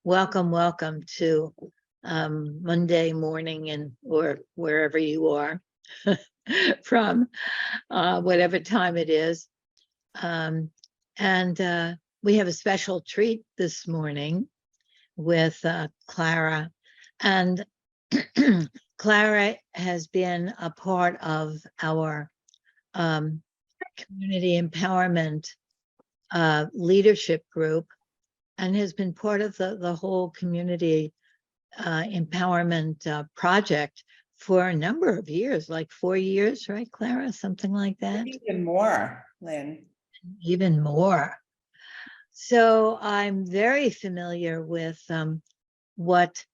welcome to Monday morning or wherever you are from, whatever time it is. And we have a special treat this morning with Clara. And Clara has been a part of our community empowerment leadership group and has been part of the whole community empowerment project for a number of years, like 4 years, right, Clara? Something like that. Even more, Lynn. Even more. So I'm very familiar with what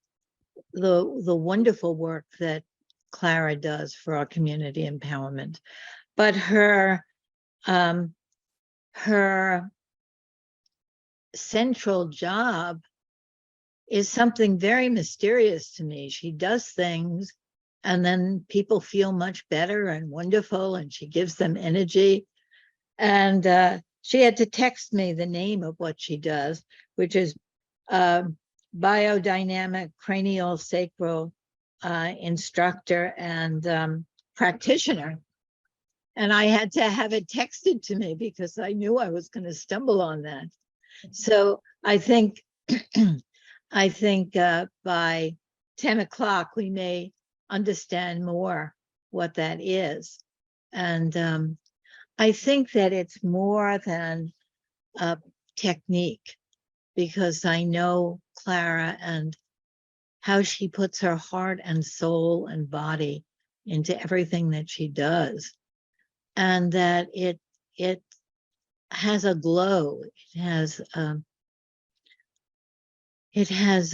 the wonderful work that Clara does for our community empowerment, but her central job is something very mysterious to me. She does things and then people feel much better and wonderful, and she gives them energy. And she had to text me the name of what she does, which is biodynamic cranial sacral instructor and practitioner. And I had to have it texted to me because I knew I was going to stumble on that. So I think by 10 o'clock, we may understand more what that is. And I think that it's more than a technique, because I know Clara and how she puts her heart and soul and body into everything that she does, and that it has a glow. It has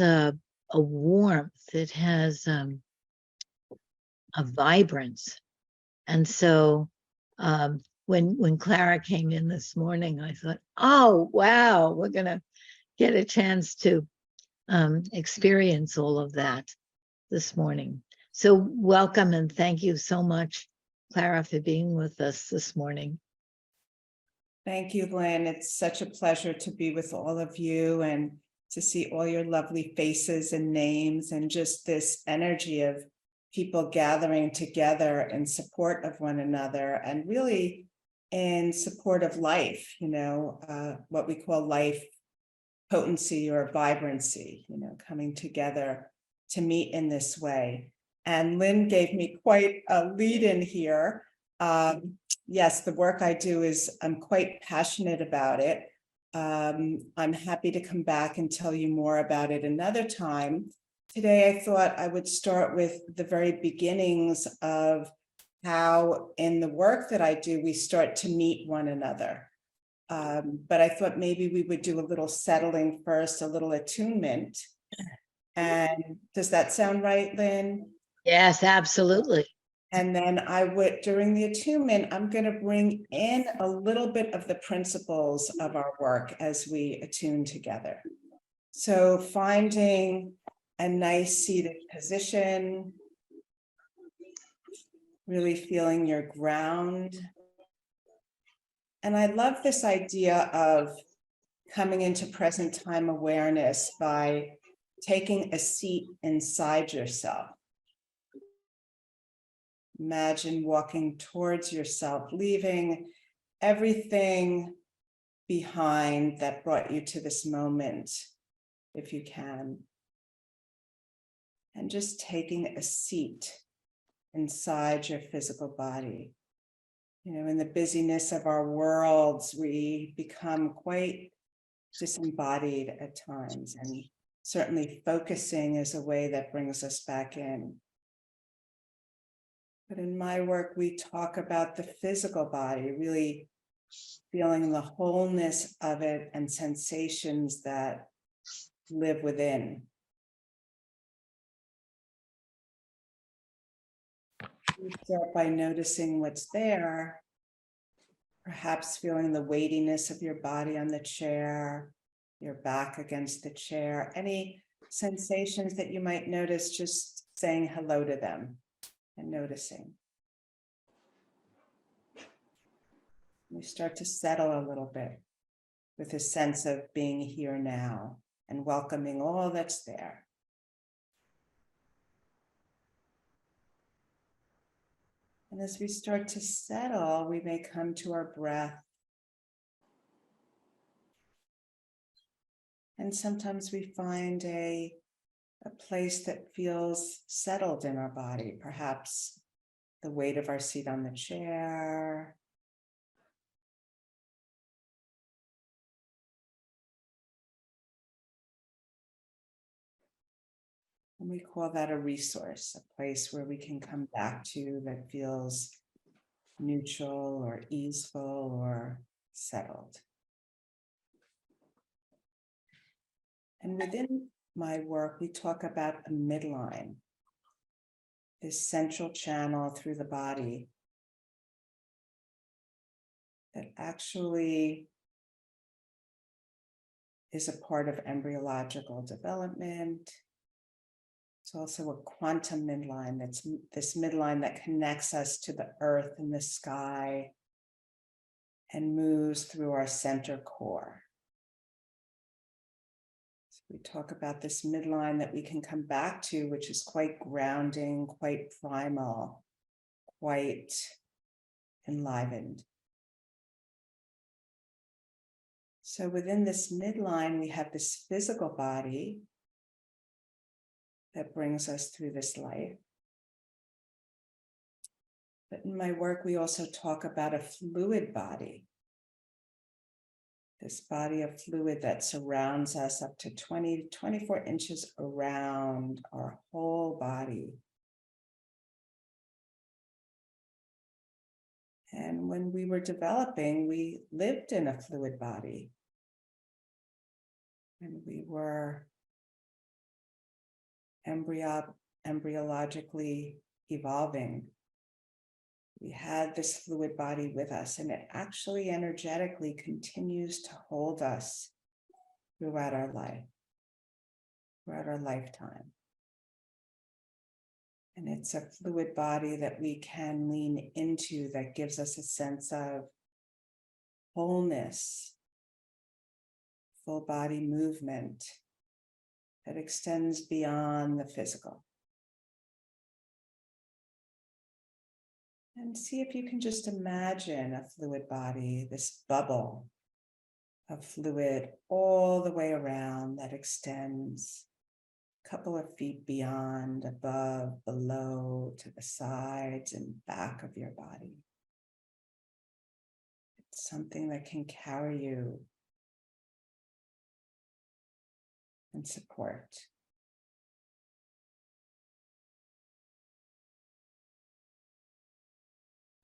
a warmth. It has a vibrance. And so when Clara came in this morning, I thought, oh, wow, we're going to get a chance to experience all of that this morning. So welcome and thank you so much, Clara, for being with us this morning. Thank you, Lynn. It's such a pleasure to be with all of you and to see all your lovely faces and names, and just this energy of people gathering together in support of one another, and really in support of life, what we call life potency or vibrancy, coming together to meet in this way. And Lynn gave me quite a lead in here. Yes, the work I do I'm quite passionate about it. I'm happy to come back and tell you more about it another time. Today, I thought I would start with the very beginnings of how in the work that I do, we start to meet one another. But I thought maybe we would do a little settling first, a little attunement. And does that sound right, Lynn? Yes, absolutely. And then during the attunement, I'm going to bring in a little bit of the principles of our work as we attune together. So finding a nice seated position, really feeling your ground. And I love this idea of coming into present time awareness by taking a seat inside yourself. Imagine walking towards yourself, leaving everything behind that brought you to this moment, if you can. And just taking a seat inside your physical body. In the busyness of our worlds, we become quite disembodied at times, and certainly focusing is a way that brings us back in. But in my work, we talk about the physical body, really feeling the wholeness of it and sensations that live within. We start by noticing what's there, perhaps feeling the weightiness of your body on the chair, your back against the chair, any sensations that you might notice, just saying hello to them and noticing. We start to settle a little bit with a sense of being here now, and welcoming all that's there. And as we start to settle, we may come to our breath. And sometimes we find a place that feels settled in our body, perhaps the weight of our seat on the chair, and we call that a resource, a place where we can come back to that feels neutral or easeful or settled. And within my work, we talk about a midline, this central channel through the body that actually is a part of embryological development. It's also a quantum midline. That's this midline that connects us to the earth and the sky and moves through our center core. So we talk about this midline that we can come back to, which is quite grounding, quite primal, quite enlivened. So within this midline, we have this physical body that brings us through this life. But in my work, we also talk about a fluid body. This body of fluid that surrounds us up to 20 to 24 inches around our whole body. And when we were developing, we lived in a fluid body. And we were embryologically evolving. We had this fluid body with us, and it actually energetically continues to hold us throughout our life, throughout our lifetime. And it's a fluid body that we can lean into that gives us a sense of wholeness, full body movement that extends beyond the physical. And see if you can just imagine a fluid body, this bubble of fluid all the way around that extends a couple of feet beyond, above, below, to the sides and back of your body. It's something that can carry you and support.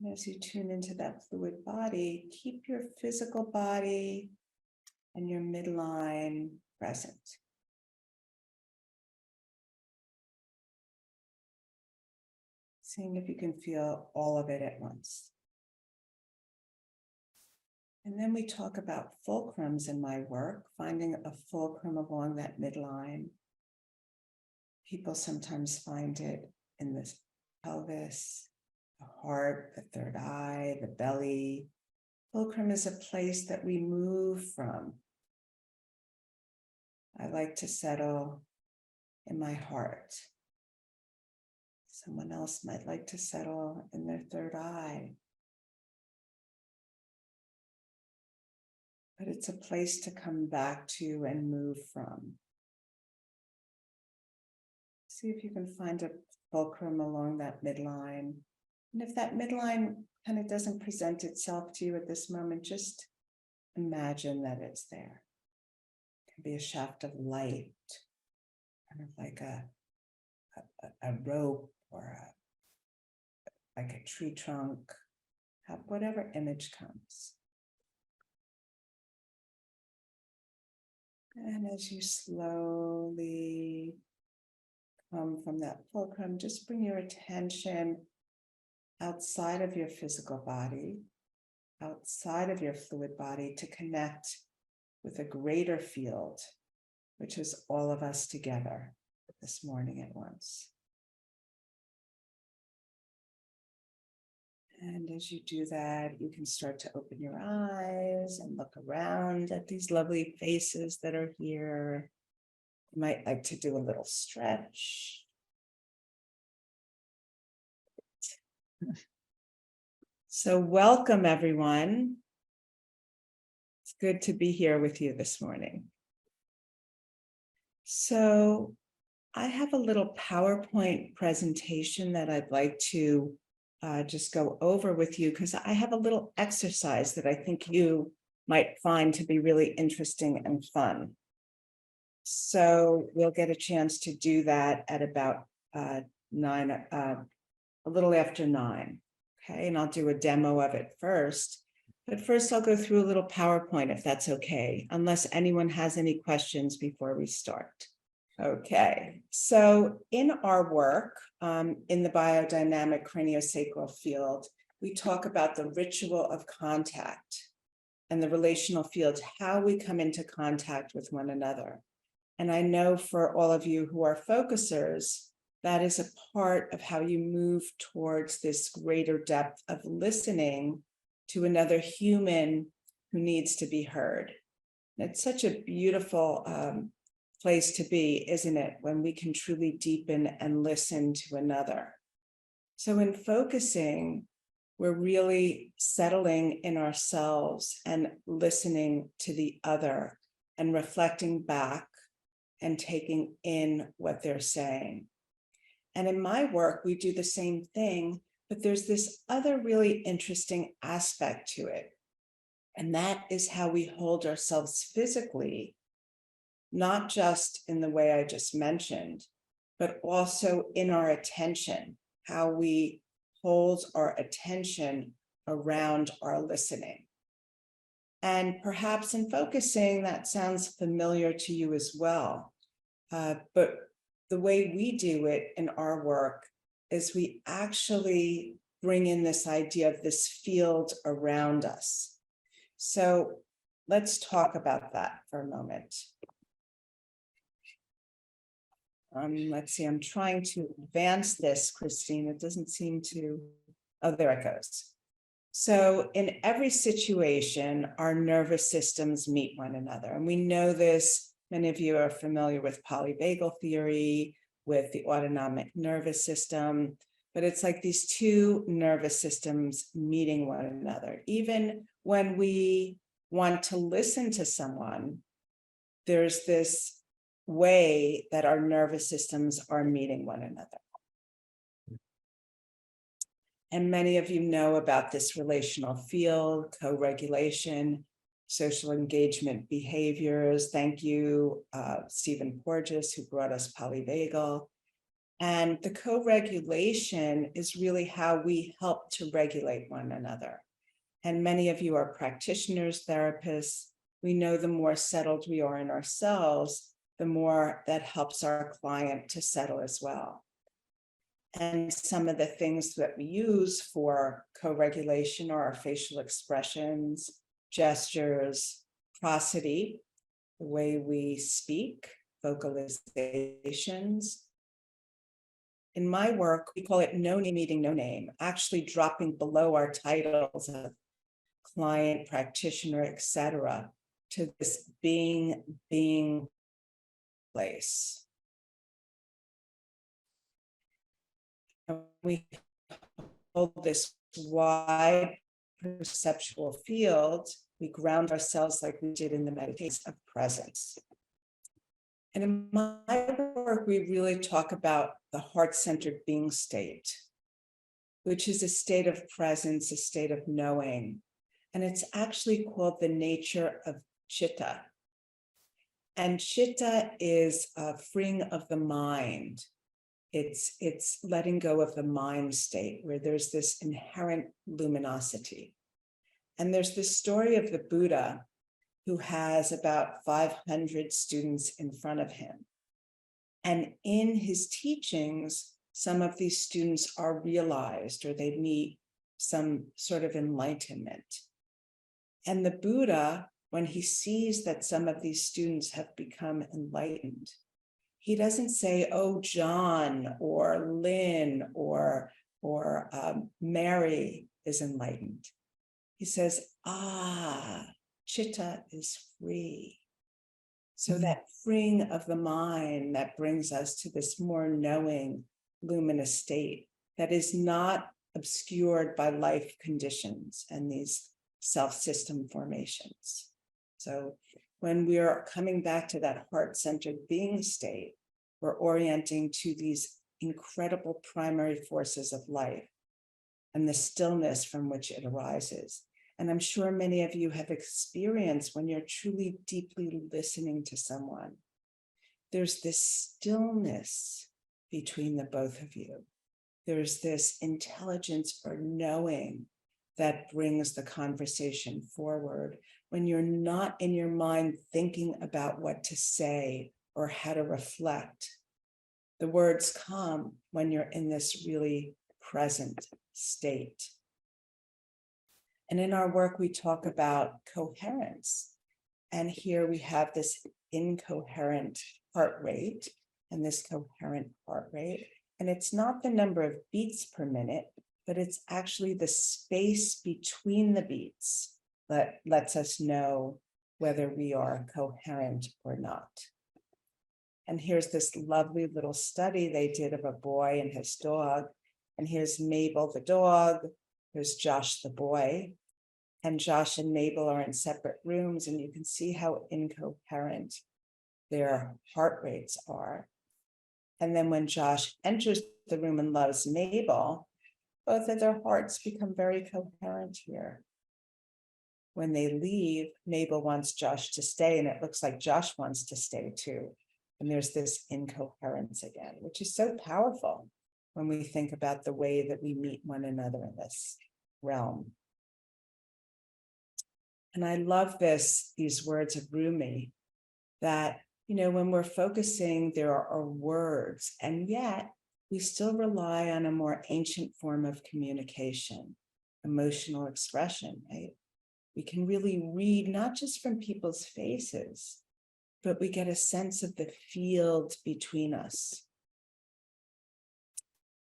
And as you tune into that fluid body, keep your physical body and your midline present. Seeing if you can feel all of it at once. And then we talk about fulcrums in my work, finding a fulcrum along that midline. People sometimes find it in the pelvis, the heart, the third eye, the belly. Fulcrum is a place that we move from. I like to settle in my heart. Someone else might like to settle in their third eye. But it's a place to come back to and move from. See if you can find a fulcrum along that midline. And if that midline kind of doesn't present itself to you at this moment, just imagine that it's there. It can be a shaft of light, kind of like a rope or like a tree trunk, whatever image comes. And as you slowly come from that fulcrum, just bring your attention outside of your physical body, outside of your fluid body, to connect with a greater field, which is all of us together this morning at once. And as you do that, you can start to open your eyes and look around at these lovely faces that are here. You might like to do a little stretch. So welcome, everyone. It's good to be here with you this morning. So I have a little PowerPoint presentation that I'd like to just go over with you, because I have a little exercise that I think you might find to be really interesting and fun. So we'll get a chance to do that at about 9, a little after 9. Okay, and I'll do a demo of it first. But first, I'll go through a little PowerPoint, if that's okay, unless anyone has any questions before we start. Okay, so in our work in the biodynamic craniosacral field, we talk about the ritual of contact and the relational field, how we come into contact with one another. And I know for all of you who are focusers, that is a part of how you move towards this greater depth of listening to another human who needs to be heard. And it's such a beautiful place to be, isn't it, when we can truly deepen and listen to another. So in focusing, we're really settling in ourselves and listening to the other and reflecting back and taking in what they're saying. And in my work, we do the same thing, but there's this other really interesting aspect to it. And that is how we hold ourselves physically, not just in the way I just mentioned, but also in our attention, how we hold our attention around our listening. And perhaps in focusing, that sounds familiar to you as well. But the way we do it in our work is we actually bring in this idea of this field around us. So let's talk about that for a moment. Let's see, I'm trying to advance this, Christine. It doesn't seem to, oh, there it goes. So in every situation, our nervous systems meet one another. And we know this, many of you are familiar with polyvagal theory, with the autonomic nervous system, but it's like these two nervous systems meeting one another. Even when we want to listen to someone, there's this way that our nervous systems are meeting one another. And many of you know about this relational field, co-regulation, social engagement behaviors. Thank you, Stephen Porges, who brought us polyvagal. And the co-regulation is really how we help to regulate one another. And many of you are practitioners, therapists. We know the more settled we are in ourselves, the more that helps our client to settle as well. And some of the things that we use for co-regulation are our facial expressions, gestures, prosody, the way we speak, vocalizations. In my work, we call it no name meeting no name, actually dropping below our titles of client, practitioner, etc., to this being place. And we hold this wide perceptual field. We ground ourselves like we did in the meditation of presence. And in my work, we really talk about the heart-centered being state, which is a state of presence, a state of knowing. And it's actually called the nature of chitta. And chitta is a freeing of the mind. It's letting go of the mind state where there's this inherent luminosity. And there's this story of the Buddha who has about 500 students in front of him. And in his teachings, some of these students are realized or they meet some sort of enlightenment. And the Buddha, when he sees that some of these students have become enlightened, he doesn't say, oh, John or Lynn or Mary is enlightened. He says, chitta is free. So that freeing of the mind that brings us to this more knowing, luminous state that is not obscured by life conditions and these self-system formations. So when we are coming back to that heart-centered being state, we're orienting to these incredible primary forces of life and the stillness from which it arises. And I'm sure many of you have experienced when you're truly deeply listening to someone, there's this stillness between the both of you. There's this intelligence or knowing that brings the conversation forward when you're not in your mind thinking about what to say or how to reflect. The words come when you're in this really present state. And in our work, we talk about coherence. And here we have this incoherent heart rate and this coherent heart rate. And it's not the number of beats per minute, but it's actually the space between the beats that lets us know whether we are coherent or not. And here's this lovely little study they did of a boy and his dog. And here's Mabel, the dog. Here's Josh, the boy. And Josh and Mabel are in separate rooms, and you can see how incoherent their heart rates are. And then when Josh enters the room and loves Mabel, both of their hearts become very coherent here. When they leave, Mabel wants Josh to stay, and it looks like Josh wants to stay too. And there's this incoherence again, which is so powerful when we think about the way that we meet one another in this realm. And I love these words of Rumi, that, when we're focusing, there are words, and yet we still rely on a more ancient form of communication, emotional expression, right? We can really read not just from people's faces, but we get a sense of the field between us.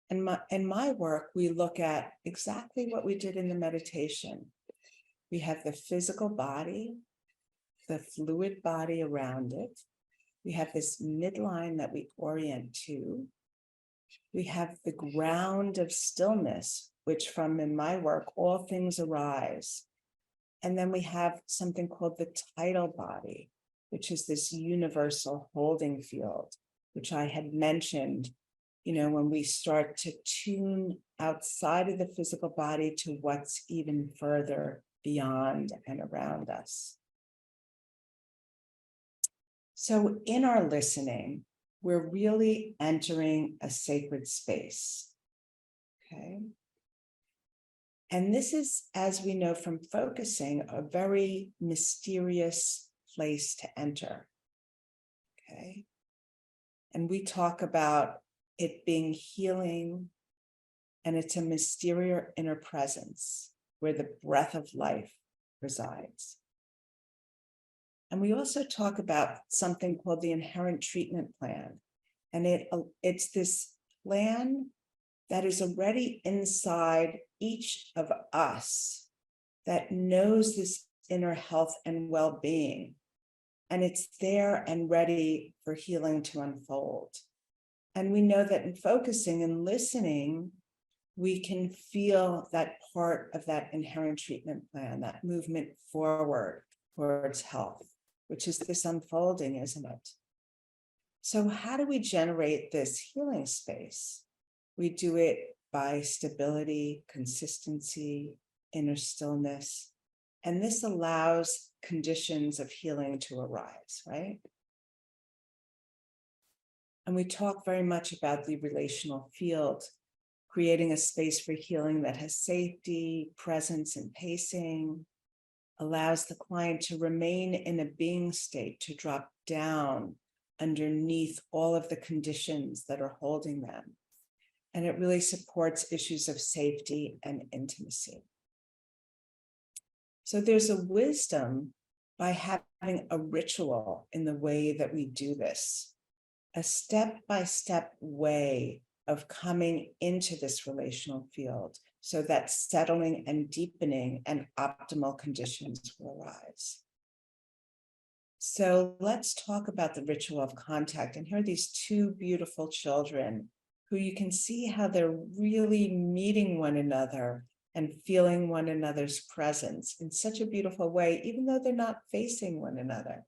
In my work, we look at exactly what we did in the meditation. We have the physical body, the fluid body around it. We have this midline that we orient to. We have the ground of stillness, which in my work, all things arise. And then we have something called the tidal body, which is this universal holding field, which I had mentioned, when we start to tune outside of the physical body to what's even further beyond and around us. So in our listening, we're really entering a sacred space, okay? And this is, as we know from focusing, a very mysterious place to enter, okay? And we talk about it being healing, and it's a mysterious inner presence where the breath of life resides. And we also talk about something called the inherent treatment plan. And it's this plan that is already inside each of us that knows this inner health and well-being. And it's there and ready for healing to unfold. And we know that in focusing and listening, we can feel that part of that inherent treatment plan, that movement forward towards health, which is this unfolding, isn't it? So how do we generate this healing space? We do it by stability, consistency, inner stillness, and this allows conditions of healing to arise, right? And we talk very much about the relational field, creating a space for healing that has safety, presence, and pacing, allows the client to remain in a being state, to drop down underneath all of the conditions that are holding them. And it really supports issues of safety and intimacy. So there's a wisdom by having a ritual in the way that we do this, a step-by-step way of coming into this relational field so that settling and deepening and optimal conditions will arise. So let's talk about the ritual of contact. And here are these two beautiful children who you can see how they're really meeting one another and feeling one another's presence in such a beautiful way, even though they're not facing one another.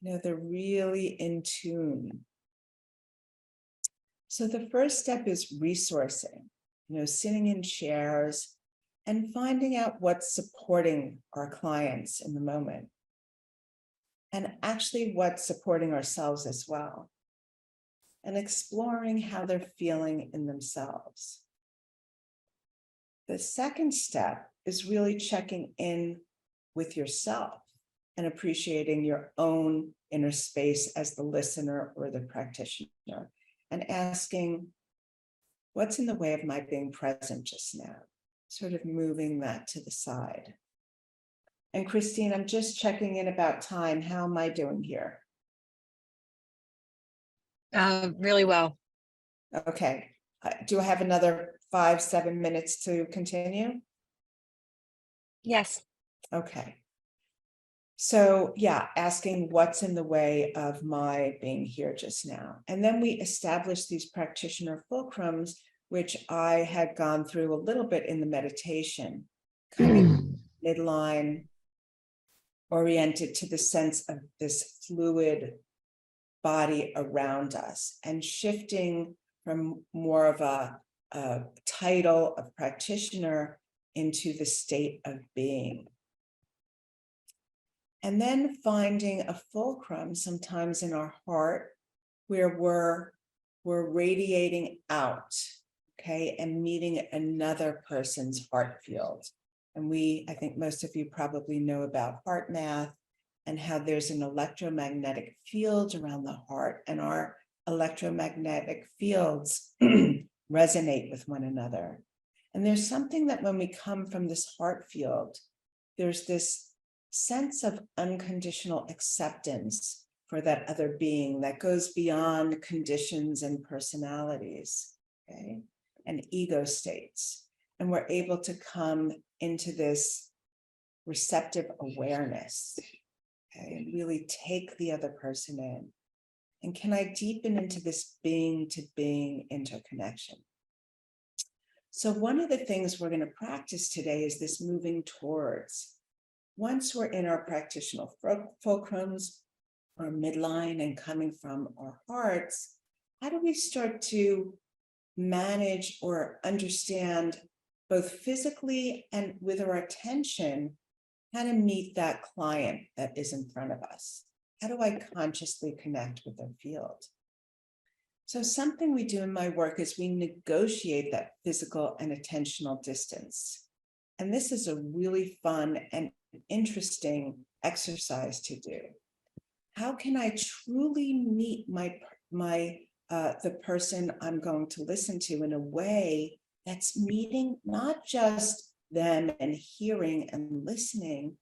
They're really in tune. So the first step is resourcing, sitting in chairs and finding out what's supporting our clients in the moment. And actually what's supporting ourselves as well. And exploring how they're feeling in themselves. The second step is really checking in with yourself and appreciating your own inner space as the listener or the practitioner, and asking, what's in the way of my being present just now? Sort of moving that to the side. And Christine, I'm just checking in about time. How am I doing here? Really well. Okay. Do I have another 5-7 minutes to continue? Yes. Okay. So yeah, asking what's in the way of my being here just now. And then we established these practitioner fulcrums, which I had gone through a little bit in the meditation, coming midline, oriented to the sense of this fluid body around us, and shifting from more of a title of practitioner into the state of being. And then finding a fulcrum sometimes in our heart where we're radiating out, okay, and meeting another person's heart field. And I think most of you probably know about heart math and how there's an electromagnetic field around the heart, and our electromagnetic fields resonate with one another. And there's something that when we come from this heart field, there's this sense of unconditional acceptance for that other being that goes beyond conditions and personalities, okay, and ego states. And we're able to come into this receptive awareness, okay, and really take the other person in. And can I deepen into this being to being interconnection? So one of the things we're going to practice today is this moving towards. Once we're in our practitioner fulcrums, our midline, and coming from our hearts, how do we start to manage or understand both physically and with our attention how to meet that client that is in front of us? How do I consciously connect with their field? So something we do in my work is we negotiate that physical and attentional distance. And this is a really fun and interesting exercise to do. How can I truly meet the person I'm going to listen to in a way that's meeting not just them and hearing and listening,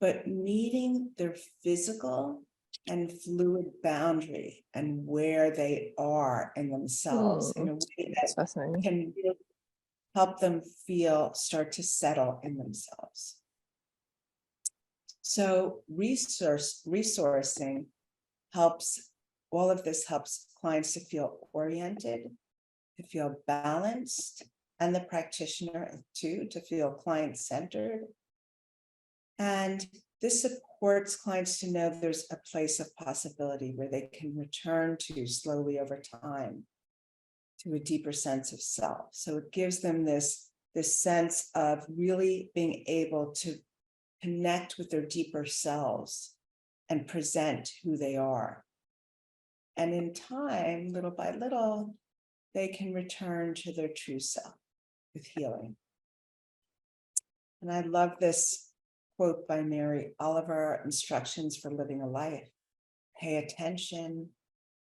but meeting their physical and fluid boundary and where they are in themselves in a way that can really help them start to settle in themselves. So resourcing helps, all of this helps clients to feel oriented, to feel balanced, and the practitioner too, to feel client-centered. And this supports clients to know there's a place of possibility where they can return to slowly over time to a deeper sense of self. So it gives them this sense of really being able to connect with their deeper selves and present who they are. And in time, little by little, they can return to their true self with healing. And I love this quote by Mary Oliver, Instructions for Living a Life. Pay attention,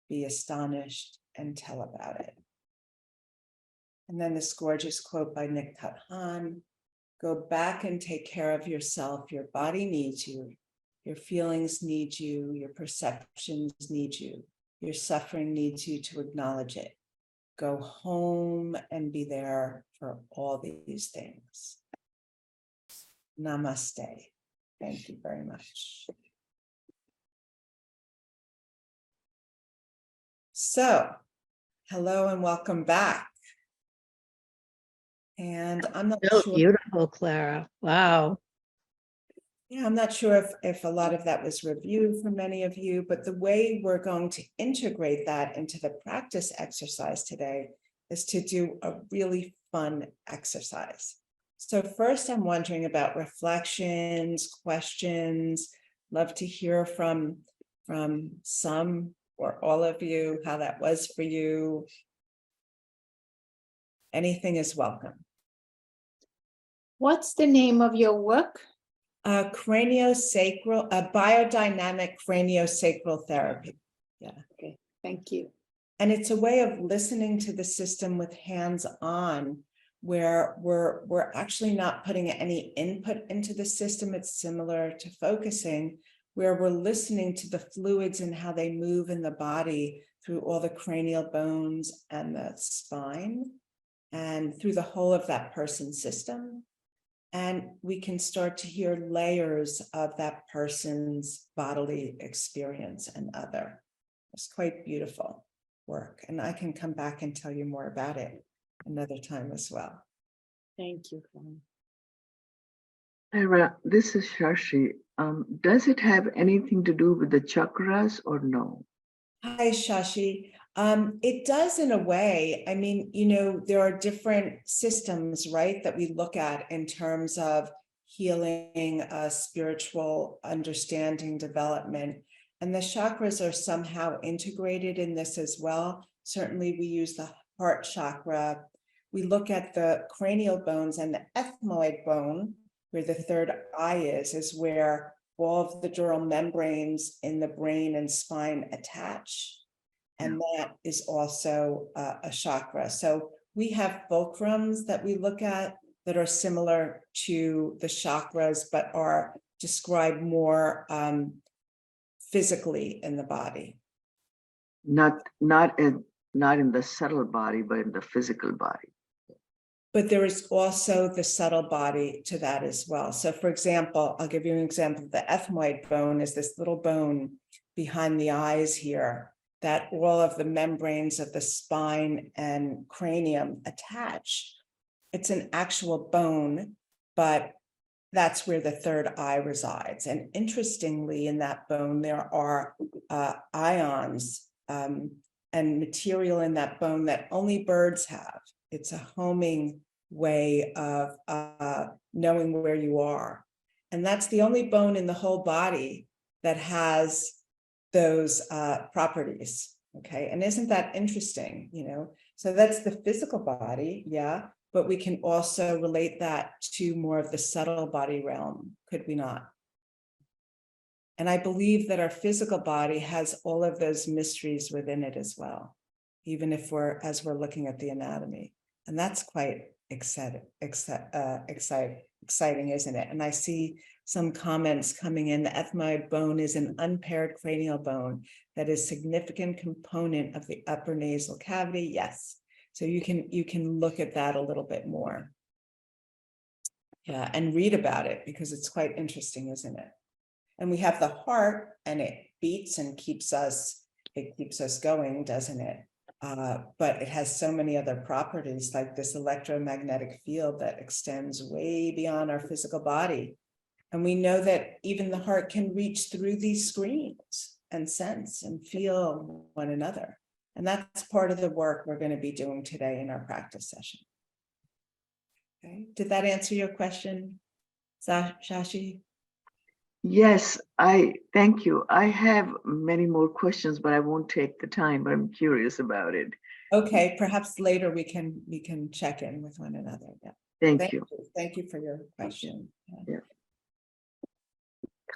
be astonished, and tell about it. And then this gorgeous quote by Nick Thut Han, go back and take care of yourself. Your body needs you. Your feelings need you. Your perceptions need you. Your suffering needs you to acknowledge it. Go home and be there for all these things. Namaste. Thank you very much. So, hello and welcome back. And I'm not So sure. beautiful, Clara. Wow. Yeah, I'm not sure if a lot of that was reviewed for many of you, but the way we're going to integrate that into the practice exercise today is to do a really fun exercise. So first, I'm wondering about reflections, questions. Love to hear from some or all of you how that was for you. Anything is welcome. What's the name of your work? Craniosacral, biodynamic craniosacral therapy. Okay, thank you. And it's a way of listening to the system with hands-on, where we're actually not putting any input into the system. It's similar to focusing, where we're listening to the fluids and how they move in the body through all the cranial bones and the spine and through the whole of that person's system. And we can start to hear layers of that person's bodily experience and other. It's quite beautiful work. And I can come back and tell you more about it another time as well. Thank you. Clara. Clara, this is Shashi. Does it have anything to do with the chakras or no? Hi, Shashi. It does in a way. I mean, there are different systems, right, that we look at in terms of healing, spiritual understanding, development. And the chakras are somehow integrated in this as well. Certainly, we use the heart chakra. We look at the cranial bones, and the ethmoid bone, where the third eye is where all of the dural membranes in the brain and spine attach. And that is also a chakra. So we have fulcrums that we look at that are similar to the chakras, but are described more physically in the body. Not in the subtle body, but in the physical body. But there is also the subtle body to that as well. So for example, I'll give you an example. The ethmoid bone is this little bone behind the eyes here that all of the membranes of the spine and cranium attach. It's an actual bone, but that's where the third eye resides. And interestingly, in that bone, there are ions and material in that bone that only birds have. It's a homing way of knowing where you are. And that's the only bone in the whole body that has those properties. Okay. And isn't that interesting? So that's the physical body. Yeah. But we can also relate that to more of the subtle body realm, could we not? And I believe that our physical body has all of those mysteries within it as well, even if as we're looking at the anatomy. And that's quite exciting, isn't it? And I see some comments coming in. The ethmoid bone is an unpaired cranial bone that is a significant component of the upper nasal cavity. Yes. So you can look at that a little bit more. Yeah, and read about it because it's quite interesting, isn't it? And we have the heart, and it beats and keeps us going, doesn't it? But it has so many other properties, like this electromagnetic field that extends way beyond our physical body. And we know that even the heart can reach through these screens and sense and feel one another. And that's part of the work we're going to be doing today in our practice session. Okay. Did that answer your question, Shashi? Yes, thank you. I have many more questions, but I won't take the time, but I'm curious about it. Okay, perhaps later we can check in with one another. Yeah. Thank you. Thank you for your question. Yeah.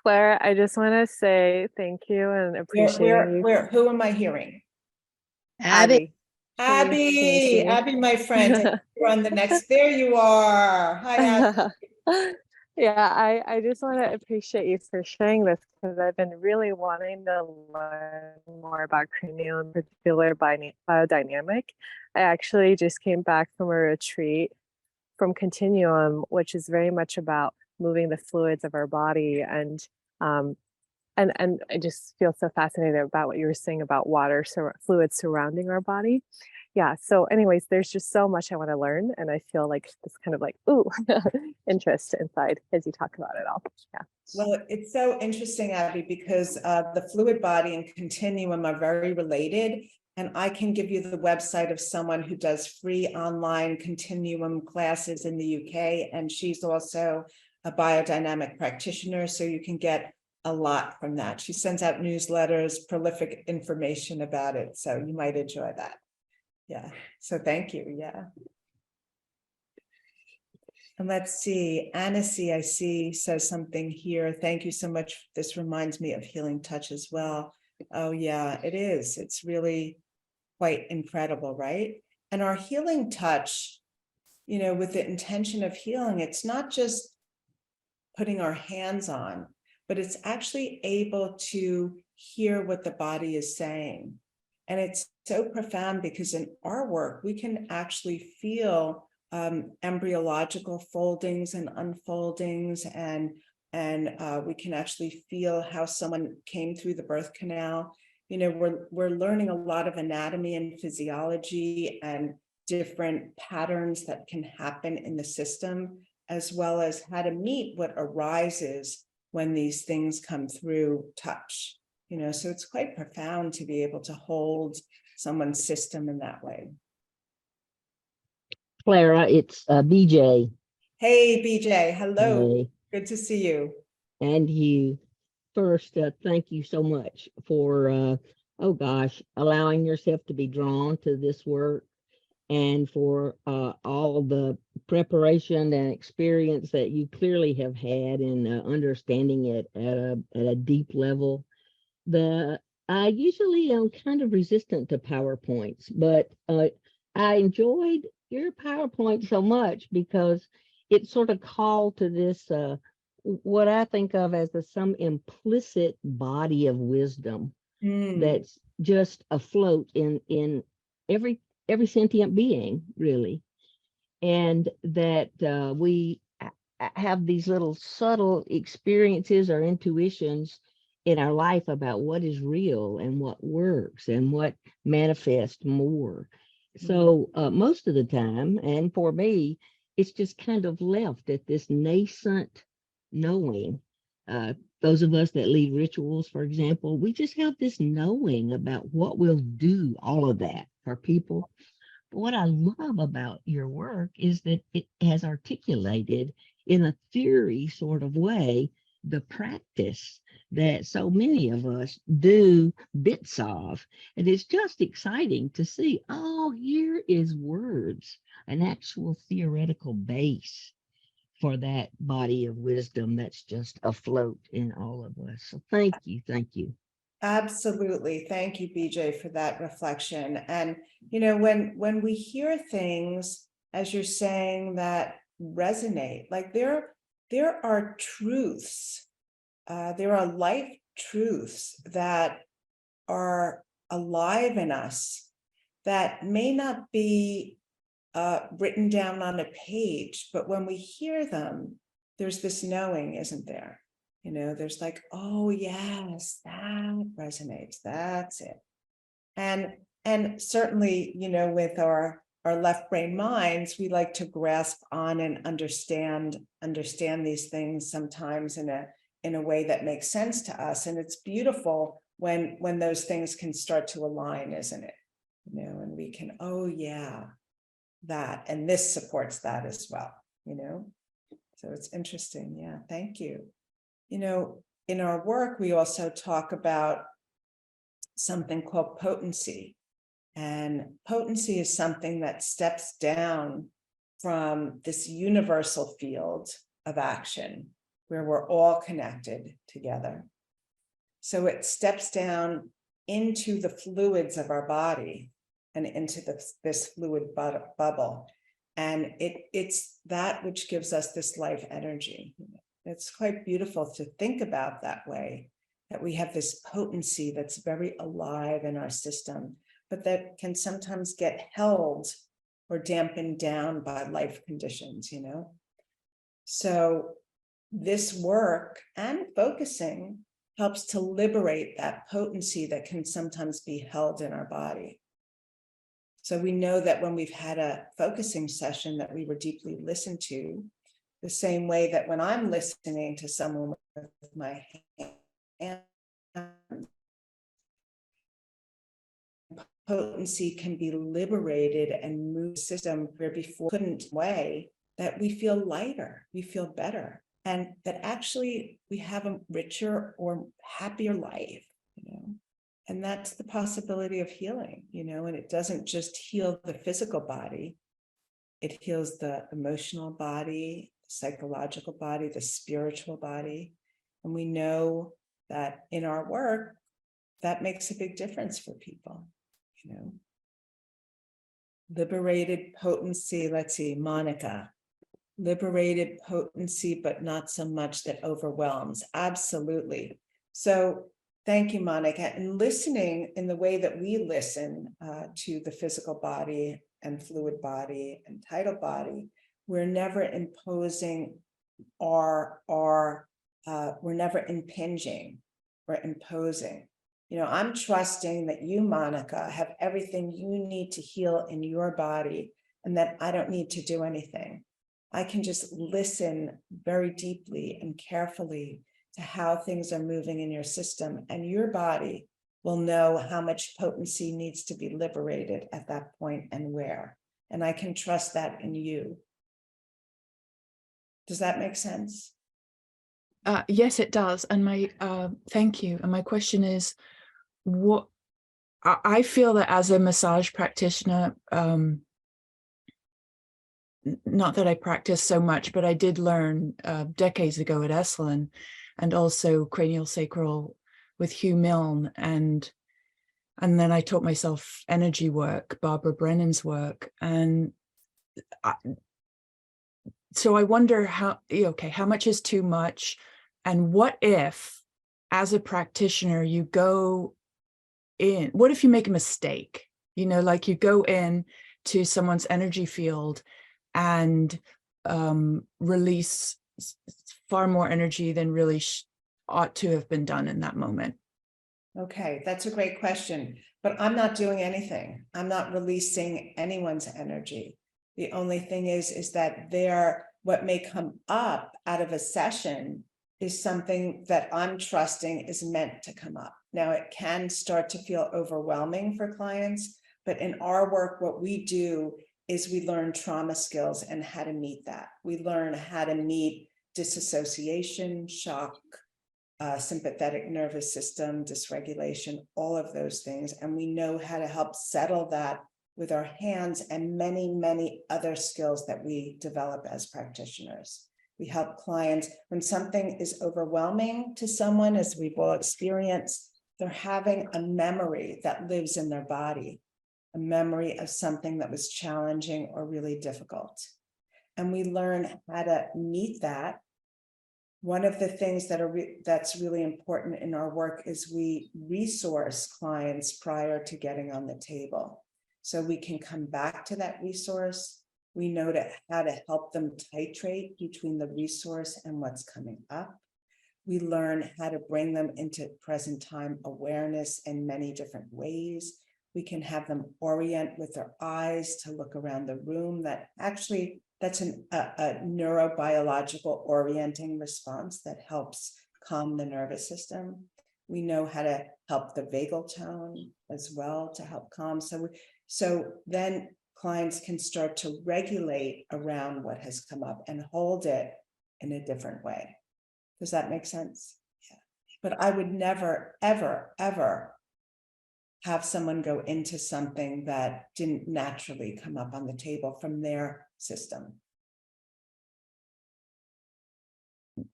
Clara, I just want to say thank you and appreciate you. Who am I hearing? Abby. Abby, my friend. You're on the next. There you are. Hi, Abby. Yeah, I just want to appreciate you for sharing this because I've been really wanting to learn more about cranial, in particular biodynamic. I actually just came back from a retreat from Continuum, which is very much about moving the fluids of our body. And and I just feel so fascinated about what you were saying about water, fluids surrounding our body. Yeah. So anyways, there's just so much I want to learn. And I feel like this kind of like, ooh, interest inside as you talk about it all. Yeah. Well, it's so interesting, Abby, because the fluid body and continuum are very related. And I can give you the website of someone who does free online continuum classes in the UK. And she's also a biodynamic practitioner. So you can get a lot from that. She sends out newsletters, prolific information about it. So you might enjoy that. Yeah. So thank you. Yeah. And let's see, Annecy, I see, says something here. Thank you so much. This reminds me of healing touch as well. Oh yeah, it is. It's really quite incredible, right? And our healing touch, with the intention of healing, it's not just putting our hands on, but it's actually able to hear what the body is saying. And it's so profound because in our work, we can actually feel embryological foldings and unfoldings, and we can actually feel how someone came through the birth canal. We're learning a lot of anatomy and physiology and different patterns that can happen in the system, as well as how to meet what arises when these things come through touch. So it's quite profound to be able to hold someone's system in that way. Clara, it's BJ. Hey, BJ. Hello. Hey, Good to see you. and you. First, thank you so much for, allowing yourself to be drawn to this work, and for all the preparation and experience that you clearly have had in understanding it at a deep level. I usually am kind of resistant to PowerPoints, but I enjoyed your PowerPoint so much because it sort of called to this what I think of as some implicit body of wisdom that's just afloat in every sentient being, really, and that we have these little subtle experiences or intuitions in our life about what is real and what works and what manifests more. So most of the time, and for me, it's just kind of left at this nascent knowing. Those of us that lead rituals, for example, we just have this knowing about what will do all of that for people. But what I love about your work is that it has articulated in a theory sort of way the practice that so many of us do bits of. And it's just exciting to see, oh, here is words, an actual theoretical base for that body of wisdom that's just afloat in all of us. So thank you. Thank you. Absolutely. Thank you, BJ, for that reflection. And, when we hear things, as you're saying, that resonate, like there are truths, there are life truths that are alive in us that may not be written down on a page, but when we hear them, there's this knowing, isn't there? There's like, oh yes, that resonates. That's it. And certainly, with our left brain minds, we like to grasp on and understand these things sometimes in a way that makes sense to us. And it's beautiful when those things can start to align, isn't it? And we can, oh yeah, that, and this supports that as well, So it's interesting. Yeah, thank you. In our work, we also talk about something called potency. And potency is something that steps down from this universal field of action where we're all connected together. So it steps down into the fluids of our body and into this fluid bubble. And it's that which gives us this life energy. It's quite beautiful to think about that way, that we have this potency that's very alive in our system, but that can sometimes get held or dampened down by life conditions, So this work and focusing helps to liberate that potency that can sometimes be held in our body. So we know that when we've had a focusing session that we were deeply listened to, the same way that when I'm listening to someone with my hand, potency can be liberated and move the system where before couldn't way, that we feel lighter, we feel better, and that actually we have a richer or happier life, you know. And that's the possibility of healing, you know, and it doesn't just heal the physical body, it heals the emotional body, psychological body, the spiritual body. And we know that in our work, that makes a big difference for people, you know. Liberated potency, let's see, Monica. Liberated potency, but not so much that overwhelms. Absolutely. So thank you, Monica. And listening in the way that we listen to the physical body and fluid body and tidal body, we're never imposing we're never impinging or imposing. You know, I'm trusting that you, Monica, have everything you need to heal in your body and that I don't need to do anything. I can just listen very deeply and carefully to how things are moving in your system, and your body will know how much potency needs to be liberated at that point and where. And I can trust that in you. Does that make sense? Yes, it does. And my thank you. And my question is, what I feel that as a massage practitioner, not that I practice so much, but I did learn decades ago at Esalen, and also cranial sacral with Hugh Milne, and then I taught myself energy work, Barbara Brennan's work, and so I wonder how much is too much, and what if, as a practitioner, you go in? What if you make a mistake? You know, like you go in to someone's energy field and release far more energy than really ought to have been done in that moment. Okay, that's a great question, but I'm not doing anything. I'm not releasing anyone's energy. The only thing is that what may come up out of a session is something that I'm trusting is meant to come up. Now, it can start to feel overwhelming for clients, but in our work, what we do is we learn trauma skills and how to meet that. We learn how to meet disassociation, shock, sympathetic nervous system, dysregulation, all of those things. And we know how to help settle that with our hands and many, many other skills that we develop as practitioners. We help clients when something is overwhelming to someone, as we've all experienced, they're having a memory that lives in their body, a memory of something that was challenging or really difficult. And we learn how to meet that. One of the things that's really important in our work is we resource clients prior to getting on the table. So we can come back to that resource. We know how to help them titrate between the resource and what's coming up. We learn how to bring them into present time awareness in many different ways. We can have them orient with their eyes to look around the room. That's a neurobiological orienting response that helps calm the nervous system. We know how to help the vagal tone as well to help calm. So then clients can start to regulate around what has come up and hold it in a different way. Does that make sense? Yeah. But I would never, ever, ever have someone go into something that didn't naturally come up on the table from their system.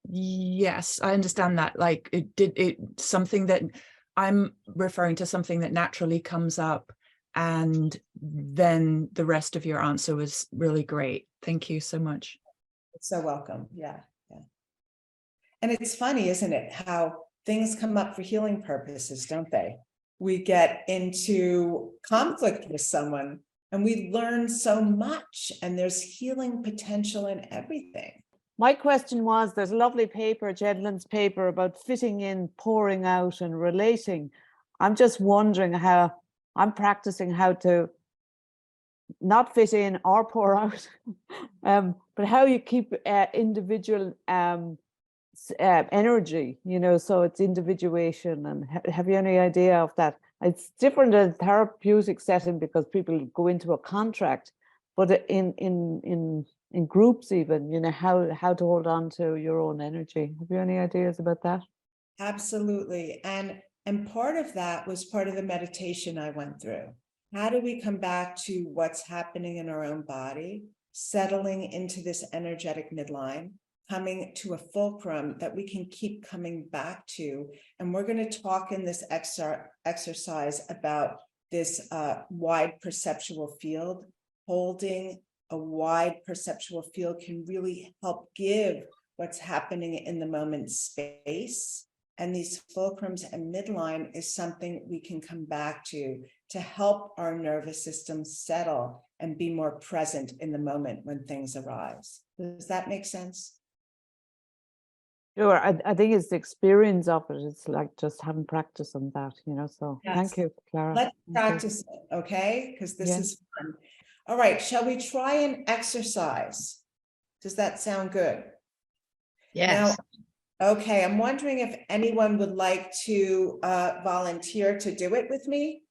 Yes, I understand that. Like something that I'm referring to, something that naturally comes up, and then the rest of your answer was really great. Thank you so much. It's so welcome. Yeah. And it's funny, isn't it, how things come up for healing purposes, don't they? We get into conflict with someone and we learn so much, and there's healing potential in everything. My question was, there's a lovely paper, Jedlin's paper, about fitting in, pouring out and relating. I'm just wondering how, I'm practicing how to not fit in or pour out, but how you keep individual energy, you know, so it's individuation. And have you any idea of that? It's different in a therapeutic setting because people go into a contract, but in groups even, you know, how to hold on to your own energy. Have you any ideas about that? Absolutely. And part of that was part of the meditation I went through. How do we come back to what's happening in our own body, settling into this energetic midline, coming to a fulcrum that we can keep coming back to? And we're going to talk in this exercise about this wide perceptual field. Holding a wide perceptual field can really help give what's happening in the moment space. And these fulcrums and midline is something we can come back to help our nervous system settle and be more present in the moment when things arise. Does that make sense? Sure, I think it's the experience of it. It's like just having practice on that, you know, so thank Yes. you, Clara. Let's Thank you. practice it, okay? Because this Yeah. is fun. All right, shall we try an exercise? Does that sound good? Yes. Now, okay, I'm wondering if anyone would like to volunteer to do it with me.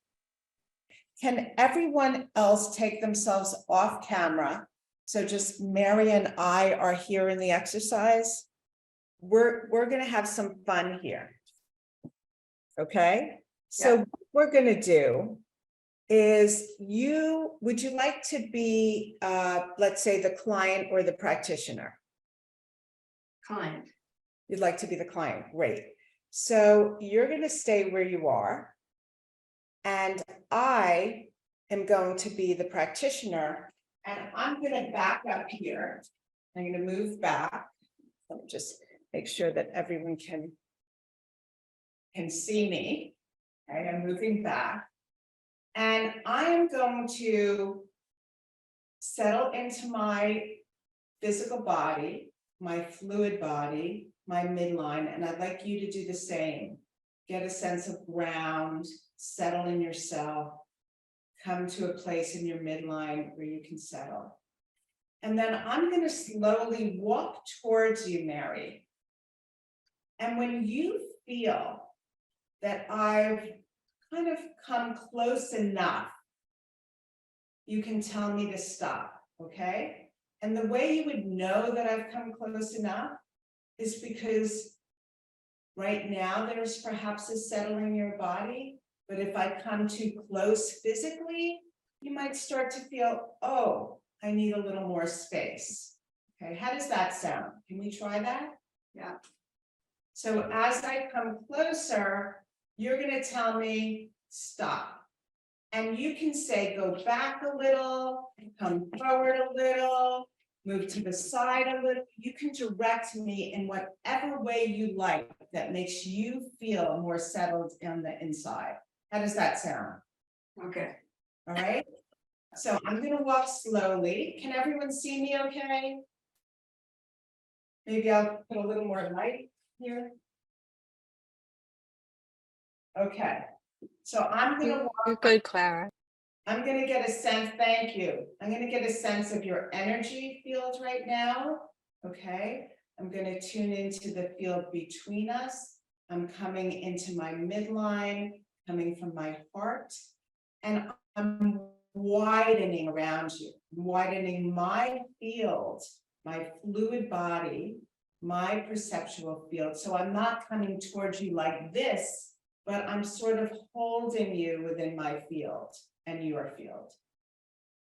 Can everyone else take themselves off camera? So just Mary and I are here in the exercise. We're going to have some fun here. Okay, so what we're going to do is would you like to be, let's say, the client or the practitioner? Client. You'd like to be the client, great. So you're going to stay where you are, and I am going to be the practitioner, and I'm going to back up here. I'm going to move back. Let me just make sure that everyone can see me. Okay, I'm moving back, and I am going to settle into my physical body, my fluid body, my midline, and I'd like you to do the same. Get a sense of ground, settle in yourself, come to a place in your midline where you can settle. And then I'm going to slowly walk towards you, Mary. And when you feel that I've kind of come close enough, you can tell me to stop, okay? And the way you would know that I've come close enough is because right now there's perhaps a settling in your body, but if I come too close physically, you might start to feel, oh, I need a little more space. Okay, how does that sound? Can we try that? Yeah. So as I come closer, you're going to tell me stop. And you can say, go back a little, come forward a little, move to the side a little. You can direct me in whatever way you like that makes you feel more settled on the inside. How does that sound? Okay. All right. So I'm going to walk slowly. Can everyone see me okay? Maybe I'll put a little more light here. Okay. So I'm going to You're walk. good, Clara. I'm going to get a sense, thank you. I'm going to get a sense of your energy field right now. Okay. I'm going to tune into the field between us. I'm coming into my midline, coming from my heart, and I'm widening around you, widening my field, my fluid body, my perceptual field. So I'm not coming towards you like this, but I'm sort of holding you within my field and your field.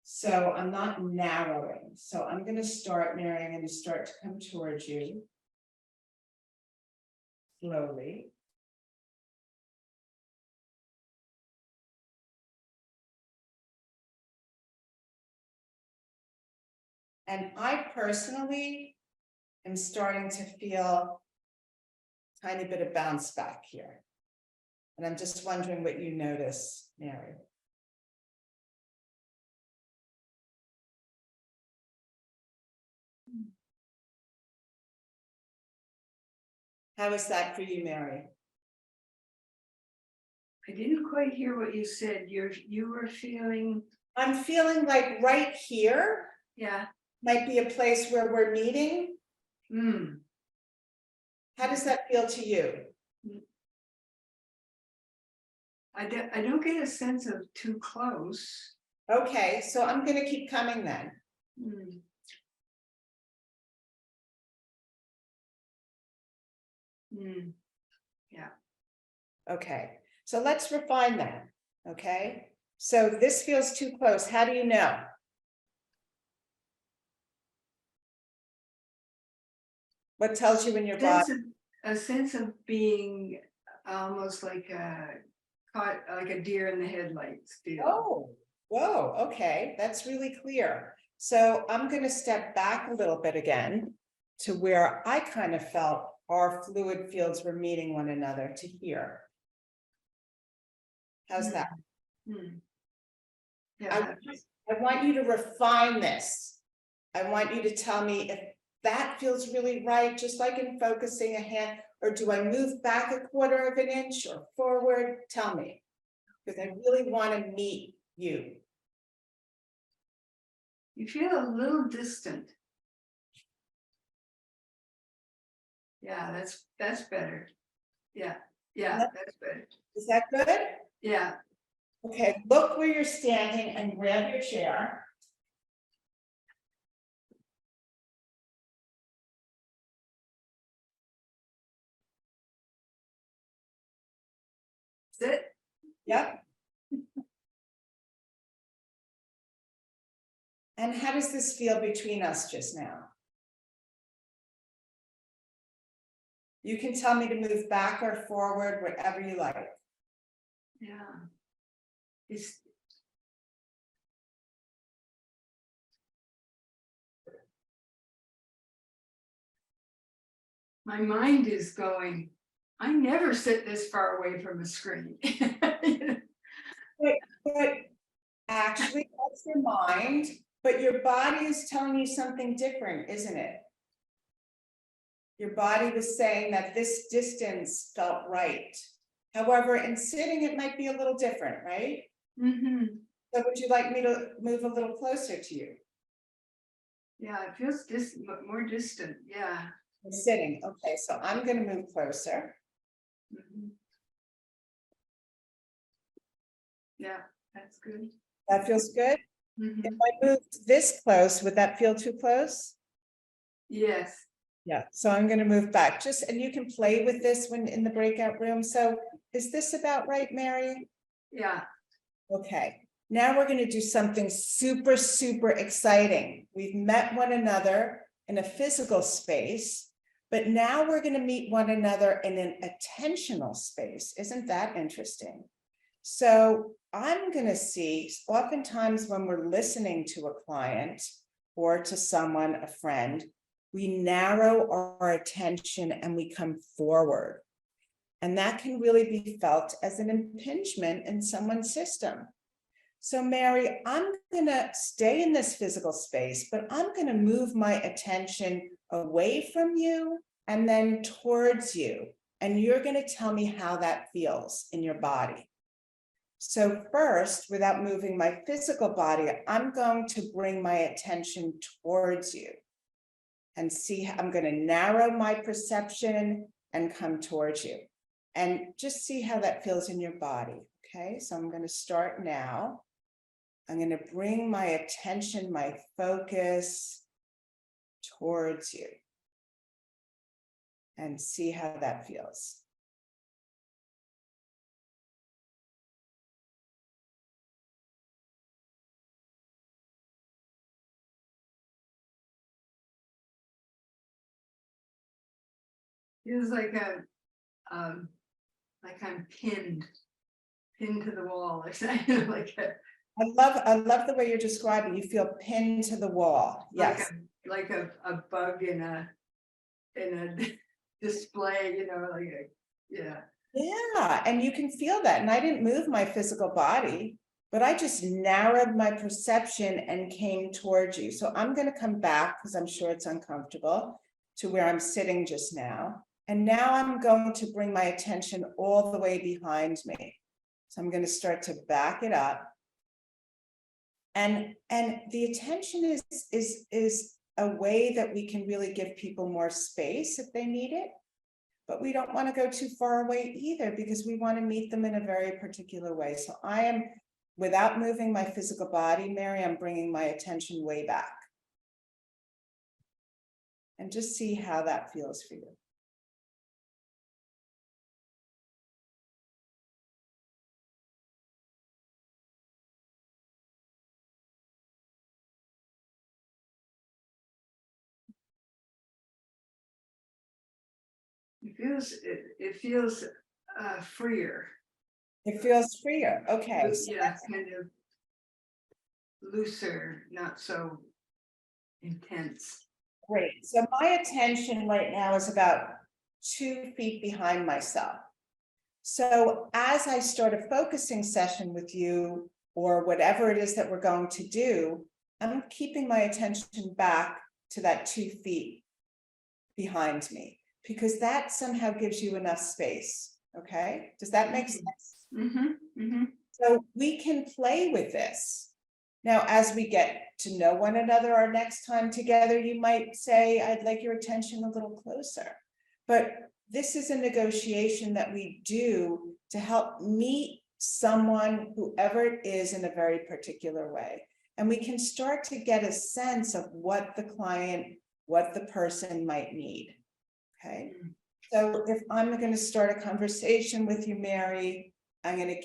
So I'm not narrowing. So I'm going to start, Mary, I'm going to start to come towards you slowly. And I personally am starting to feel a tiny bit of bounce back here. And I'm just wondering what you notice, Mary. How is that for you, Mary? I didn't quite hear what you said. You were feeling, I'm feeling like right here yeah. might be a place where we're meeting. How does that feel to you? I don't get a sense of too close. Okay, so I'm gonna keep coming then. Yeah. Okay, so let's refine that, okay? So this feels too close. How do you know? What tells you in your body? A sense of being almost like caught like a deer in the headlights feel. Oh, whoa, okay, that's really clear. So I'm going to step back a little bit again to where I kind of felt our fluid fields were meeting one another to here. How's that? Yeah. I want you to refine this. I want you to tell me if that feels really right, just like in focusing a hand, or do I move back a quarter of an inch or forward? Tell me, because I really want to meet you. You feel a little distant. Yeah, that's better. Yeah, that's better. Is that good? Yeah. Okay, look where you're standing and grab your chair. Sit. Yep. And how does this feel between us just now? You can tell me to move back or forward, whatever you like. Yeah. My mind is going, I never sit this far away from a screen. But actually, that's your mind, but your body is telling you something different, isn't it? Your body was saying that this distance felt right. However, in sitting, it might be a little different, right? So would you like me to move a little closer to you? Yeah, it feels more distant. Yeah. Sitting. Okay, so I'm going to move closer. Yeah, that's good. That feels good. If I moved this close, would that feel too close? Yes. Yeah, so I'm going to move back just, and you can play with this when in the breakout room. So is this about right, Mary? Yeah. Okay, now we're going to do something super, super exciting. We've met one another in a physical space, but now we're going to meet one another in an attentional space. Isn't that interesting? So I'm going to see, oftentimes when we're listening to a client or to someone, a friend, we narrow our attention and we come forward. And that can really be felt as an impingement in someone's system. So Mary, I'm going to stay in this physical space, but I'm going to move my attention away from you and then towards you. And you're going to tell me how that feels in your body. So first, without moving my physical body, I'm going to bring my attention towards you and see how I'm going to narrow my perception and come towards you and just see how that feels in your body. Okay, so I'm going to start now. I'm going to bring my attention, my focus towards you and see how that feels. Feels like like I'm pinned to the wall. Like I love the way you're describing. You feel pinned to the wall. Yes. Like a bug in a display, yeah. Yeah, and you can feel that. And I didn't move my physical body, but I just narrowed my perception and came towards you. So I'm going to come back because I'm sure it's uncomfortable to where I'm sitting just now. And now I'm going to bring my attention all the way behind me. So I'm going to start to back it up. And the attention is a way that we can really give people more space if they need it. But we don't want to go too far away either, because we want to meet them in a very particular way. So I am, without moving my physical body, Mary, I'm bringing my attention way back. And just see how that feels for you. It feels freer. It feels freer. Okay. So Yeah, kind of looser, not so intense. great. So my attention right now is about 2 feet behind myself. So as I start a focusing session with you, or whatever it is that we're going to do, I'm keeping my attention back to that 2 feet behind me, because that somehow gives you enough space. Okay, does that make sense? So we can play with this. Now, as we get to know one another, our next time together, you might say, I'd like your attention a little closer. But this is a negotiation that we do to help meet someone, whoever it is, in a very particular way. And we can start to get a sense of what the client, what the person might need. Okay. So if I'm going to start a conversation with you, Mary, I'm going to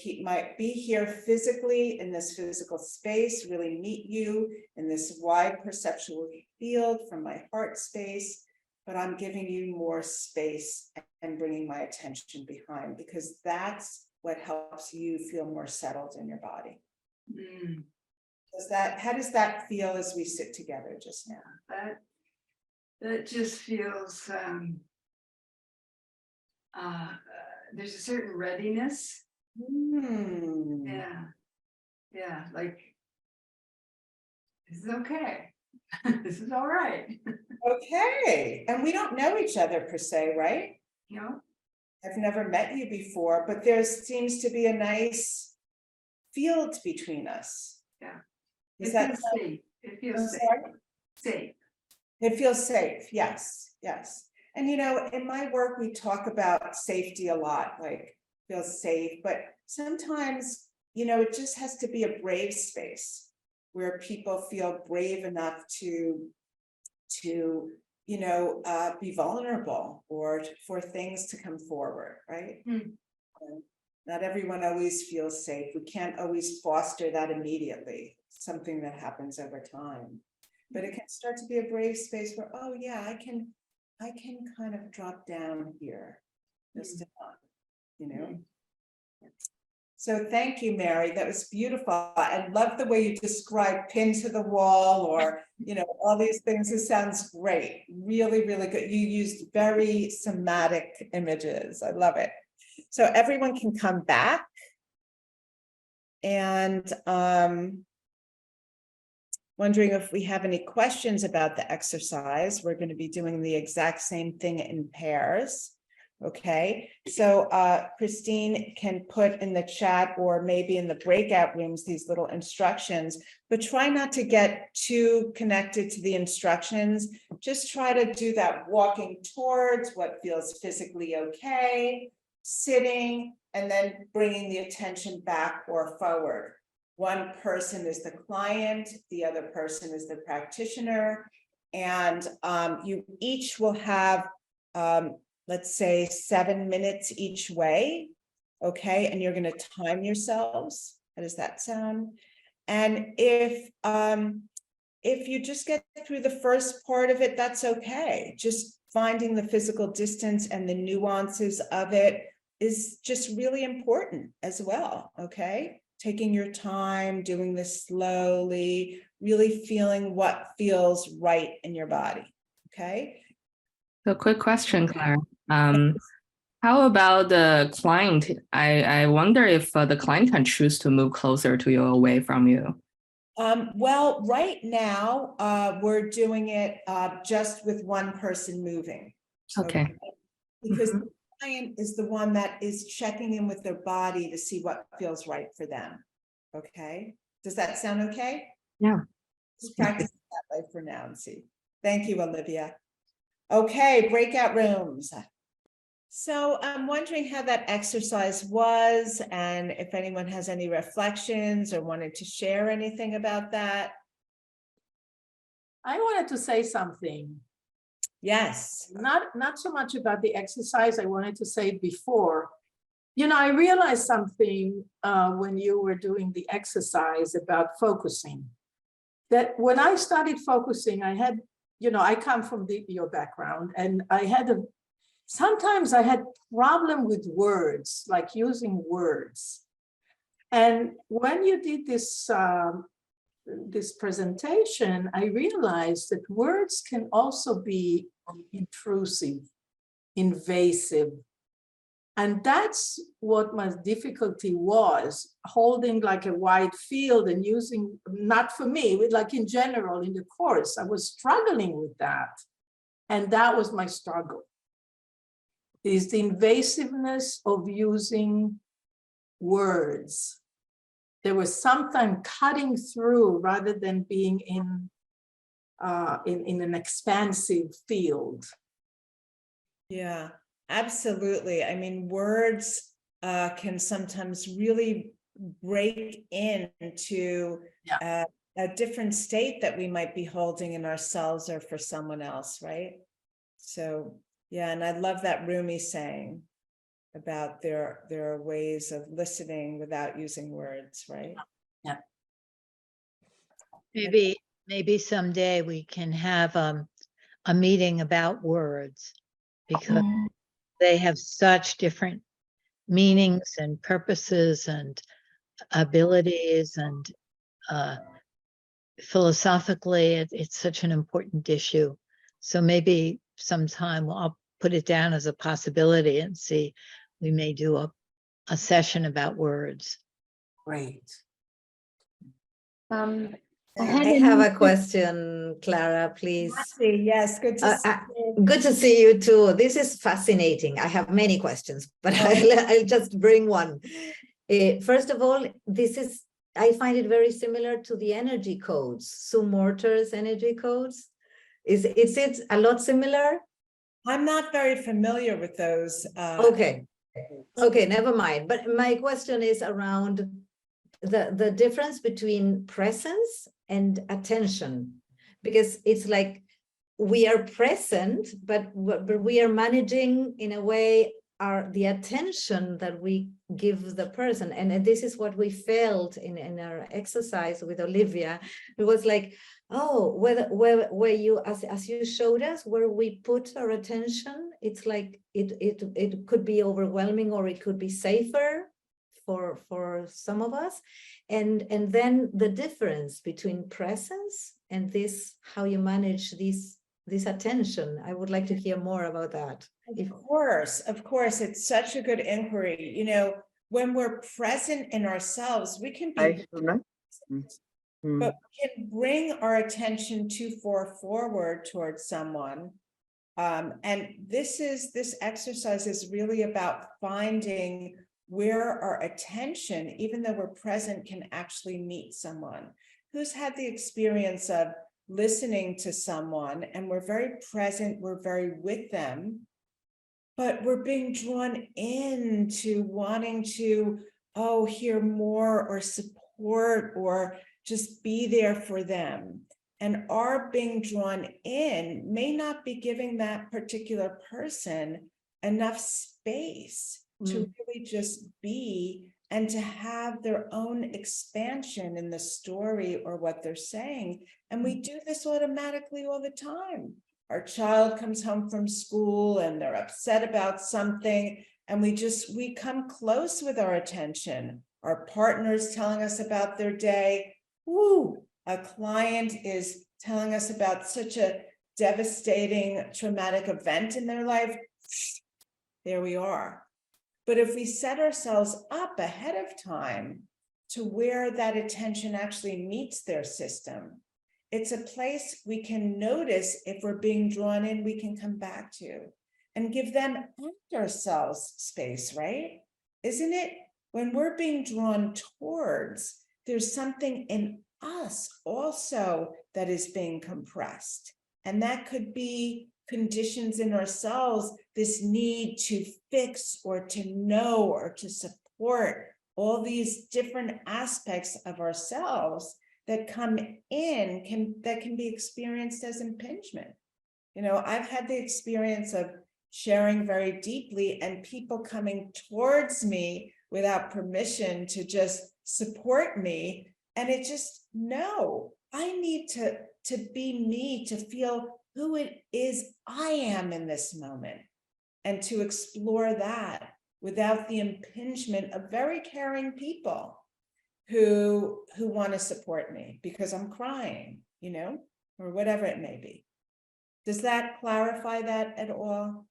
be here physically in this physical space, really meet you in this wide perceptual field from my heart space, but I'm giving you more space and bringing my attention behind, because that's what helps you feel more settled in your body. How does that feel as we sit together just now? That just feels, there's a certain readiness. Yeah, like, this is okay. This is all right. Okay, and we don't know each other per se, right? You know? I've never met you before, but there seems to be a nice field between us. Yeah. Is It that feels safe. It feels I'm safe. sorry? Safe. It feels safe. Yes, yes. And you know, in my work, we talk about safety a lot, like feel safe, but sometimes, you know, it just has to be a brave space where people feel brave enough to you know, be vulnerable, or for things to come forward, right? Not everyone always feels safe. We can't always foster that immediately. It's something that happens over time, but it can start to be a brave space where, oh yeah, I can kind of drop down here, just enough, you know? So thank you, Mary. That was beautiful. I love the way you described pin to the wall, or, you know, all these things. It sounds great. Really, really good. You used very somatic images. I love it. So everyone can come back. And wondering if we have any questions about the exercise. We're going to be doing the exact same thing in pairs. Okay, so Christine can put in the chat, or maybe in the breakout rooms, these little instructions, but try not to get too connected to the instructions. Just try to do that walking towards what feels physically okay, sitting, and then bringing the attention back or forward. One person is the client, the other person is the practitioner, and you each will have let's say 7 minutes each way, okay? And you're going to time yourselves. How does that sound? And if you just get through the first part of it, that's okay. Just finding the physical distance and the nuances of it is just really important as well, okay? Taking your time, doing this slowly, really feeling what feels right in your body, okay? So quick question, Clara. How about the client? I wonder if the client can choose to move closer to you or away from you. Well, right now, we're doing it just with one person moving. Okay. because the client is the one that is checking in with their body to see what feels right for them. Okay, does that sound okay? Yeah. Just practice that way for now and see. Thank you, Olivia. Okay, breakout rooms. So I'm wondering how that exercise was and if anyone has any reflections or wanted to share anything about that. I wanted to say something. Yes. Not so much about the exercise. I wanted to say before. You know, I realized something when you were doing the exercise about focusing. That when I started focusing, I had, you know, I come from your background, and sometimes I had problem with words, like using words. And when you did this this presentation, I realized that words can also be intrusive, invasive. And that's what my difficulty was, holding like a wide field and using, not for me, but like in general in the course, I was struggling with that. And that was my struggle, is the invasiveness of using words. There was something cutting through rather than being in an expansive field. Yeah, absolutely. I mean, words can sometimes really break into a different state that we might be holding in ourselves or for someone else, right? So, yeah, and I love that Rumi saying about there are ways of listening without using words, right? Yeah. Maybe someday we can have a meeting about words, because they have such different meanings and purposes and abilities, and philosophically it's such an important issue. So maybe sometime I'll put it down as a possibility and see, we may do a session about words. Great. I have a question, Clara, please. Yes, good to see you. Good to see you too. This is fascinating. I have many questions, but I'll just bring one. First of all, I find it very similar to the energy codes, Sue Morter's energy codes. Is it a lot similar? I'm not very familiar with those. Okay, never mind. But my question is around the difference between presence and attention, because it's like we are present, but we are managing in a way the attention that we give the person. And this is what we felt in our exercise with Olivia. It was like, oh, where you, as you showed us, where we put our attention, it's like it could be overwhelming, or it could be safer for some of us. And then the difference between presence and how you manage this attention. I would like to hear more about that. Of course, it's such a good inquiry. You know, when we're present in ourselves, we can be, but we can bring our attention too far forward towards someone. And this exercise is really about finding where our attention, even though we're present, can actually meet someone. Who's had the experience of listening to someone and we're very present, we're very with them, but we're being drawn into wanting to, hear more or support or just be there for them. And our being drawn in may not be giving that particular person enough space to really just be and to have their own expansion in the story or what they're saying. And we do this automatically all the time. Our child comes home from school and they're upset about something, and we come close with our attention. Our partner's telling us about their day. A client is telling us about such a devastating, traumatic event in their life. There we are. But if we set ourselves up ahead of time to where that attention actually meets their system, it's a place we can notice. If we're being drawn in, we can come back to. and give them and ourselves space, right? Isn't it when we're being drawn towards, there's something in us also that is being compressed. And that could be conditions in ourselves, this need to fix or to know or to support all these different aspects of ourselves that come in, that can be experienced as impingement. You know, I've had the experience of sharing very deeply and people coming towards me without permission to just support me. And it just, no, I need to be me, to feel who it is I am in this moment, and to explore that without the impingement of very caring people who want to support me because I'm crying, you know, or whatever it may be. Does that clarify that at all?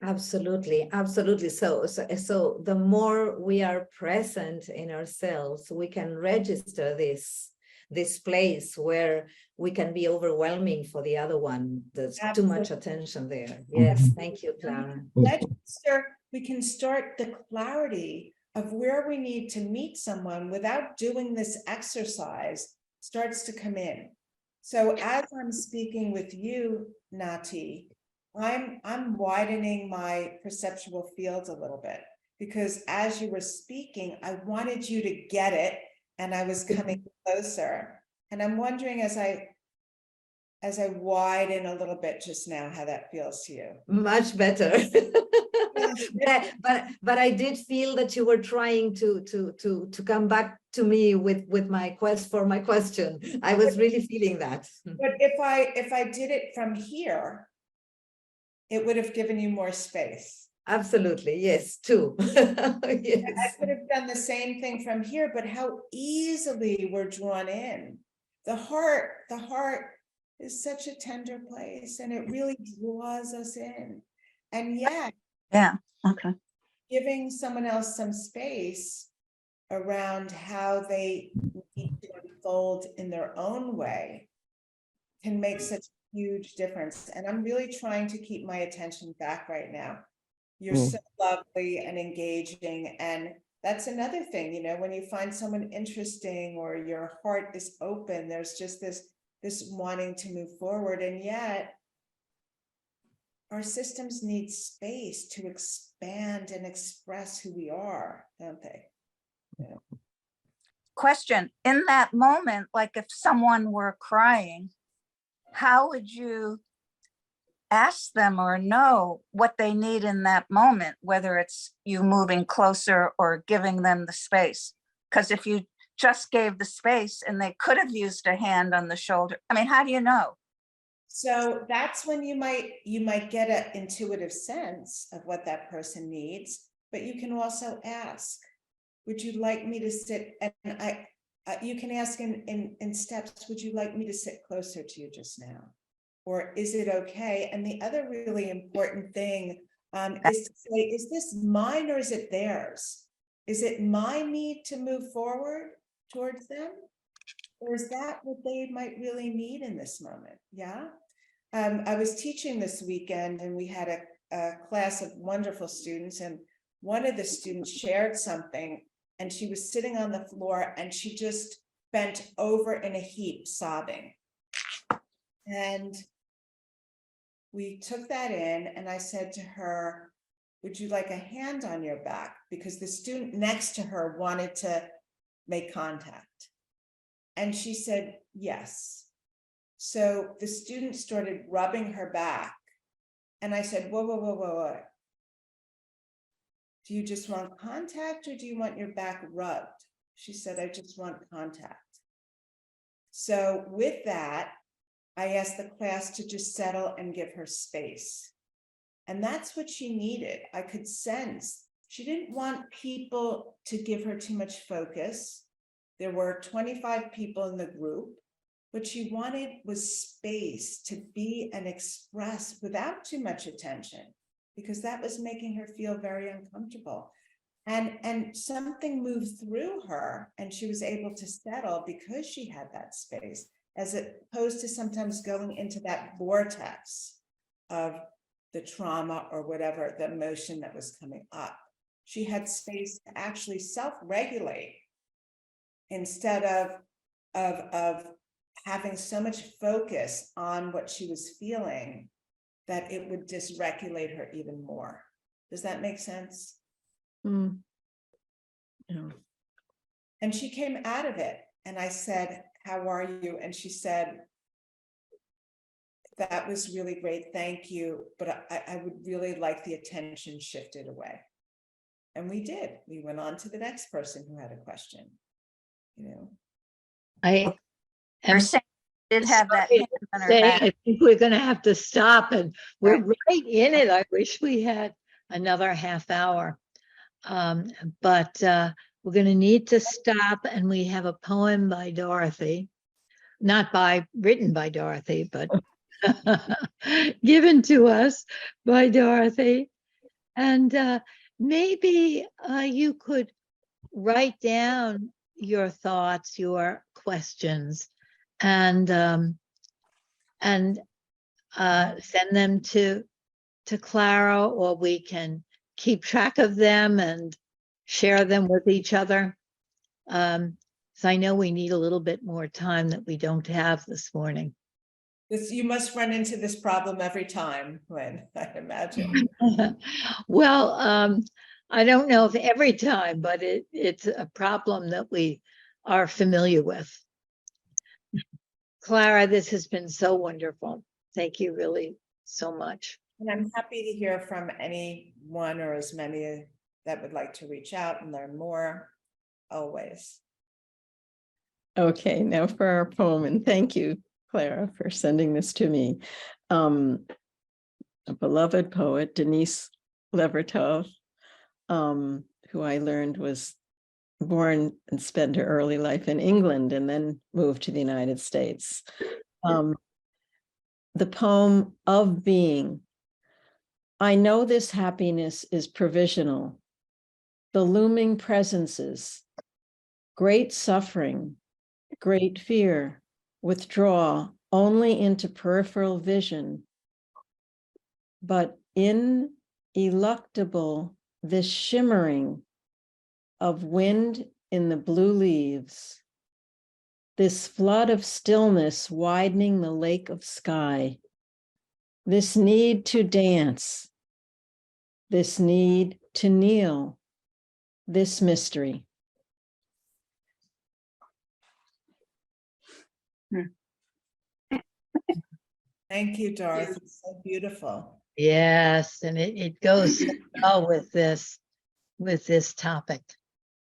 Absolutely, absolutely. So the more we are present in ourselves, we can register this place where we can be overwhelming for the other one. There's too much attention there. Yes, thank you, Clara. Register, we can start the clarity of where we need to meet someone without doing this exercise starts to come in. So as I'm speaking with you, Nati, I'm widening my perceptual field a little bit, because as you were speaking, I wanted you to get it, and I was coming closer. And I'm wondering as I widen a little bit just now, how that feels to you. Much better. but I did feel that you were trying to come back to me with my question. I was really feeling that. But if I did it from here, it would have given you more space. Absolutely, yes, too. Yes. I could have done the same thing from here, but how easily we're drawn in. The heart is such a tender place, and it really draws us in. And yet, yeah, okay, giving someone else some space around how they need to unfold in their own way can make such a huge difference. And I'm really trying to keep my attention back right now. You're so lovely and engaging. And that's another thing, you know, when you find someone interesting or your heart is open, there's just this wanting to move forward. And yet our systems need space to expand and express who we are, don't they? Yeah. Question, in that moment, like if someone were crying, how would you ask them or know what they need in that moment, whether it's you moving closer or giving them the space? Because if you just gave the space and they could have used a hand on the shoulder, I mean, how do you know? So that's when you might get an intuitive sense of what that person needs, but you can also ask, would you like me to sit? And you can ask in steps, would you like me to sit closer to you just now? Or is it okay? And the other really important thing is to say, is this mine or is it theirs? Is it my need to move forward towards them? Or is that what they might really need in this moment? Yeah. I was teaching this weekend and we had a class of wonderful students, and one of the students shared something and she was sitting on the floor and she just bent over in a heap sobbing. And we took that in and I said to her, would you like a hand on your back? Because the student next to her wanted to make contact. And she said, yes. So the student started rubbing her back. And I said, whoa. Do you just want contact or do you want your back rubbed? She said, I just want contact. So with that, I asked the class to just settle and give her space. And that's what she needed. I could sense she didn't want people to give her too much focus. There were 25 people in the group. What she wanted was space to be and express without too much attention, because that was making her feel very uncomfortable. And something moved through her and she was able to settle because she had that space, as opposed to sometimes going into that vortex of the trauma or whatever, the emotion that was coming up. She had space to actually self-regulate instead of having so much focus on what she was feeling that it would dysregulate her even more. Does that make sense? Mm. And she came out of it, and I said, "How are you?" And she said, "That was really great, thank you, but I would really like the attention shifted away." And we did. We went on to the next person who had a question, you know. I You're am saying you did have that sorry hand to on her say, back. I think we're gonna have to stop, and we're Right. right in it. I wish we had another half hour. But we're gonna need to stop, and we have a poem by Dorothy, written by Dorothy, but given to us by Dorothy. And maybe you could write down your thoughts, your questions, and send them to Clara, or we can keep track of them and share them with each other. So I know we need a little bit more time that we don't have this morning. You must run into this problem every time, Lynn, I imagine. Well, I don't know if every time, but it's a problem that we are familiar with. Clara, this has been so wonderful. Thank you really so much. And I'm happy to hear from anyone or as many that would like to reach out and learn more, always. Okay, now for our poem, and thank you, Clara, for sending this to me. A beloved poet, Denise Levertov, who I learned was born and spent her early life in England and then moved to the United States. The poem Of Being. I know this happiness is provisional. The looming presences, great suffering, great fear, withdraw only into peripheral vision. But ineluctable, this shimmering of wind in the blue leaves, this flood of stillness widening the lake of sky, this need to dance, this need to kneel, this mystery. Thank you, Dorothy. So beautiful. Yes, and it goes so well with this topic.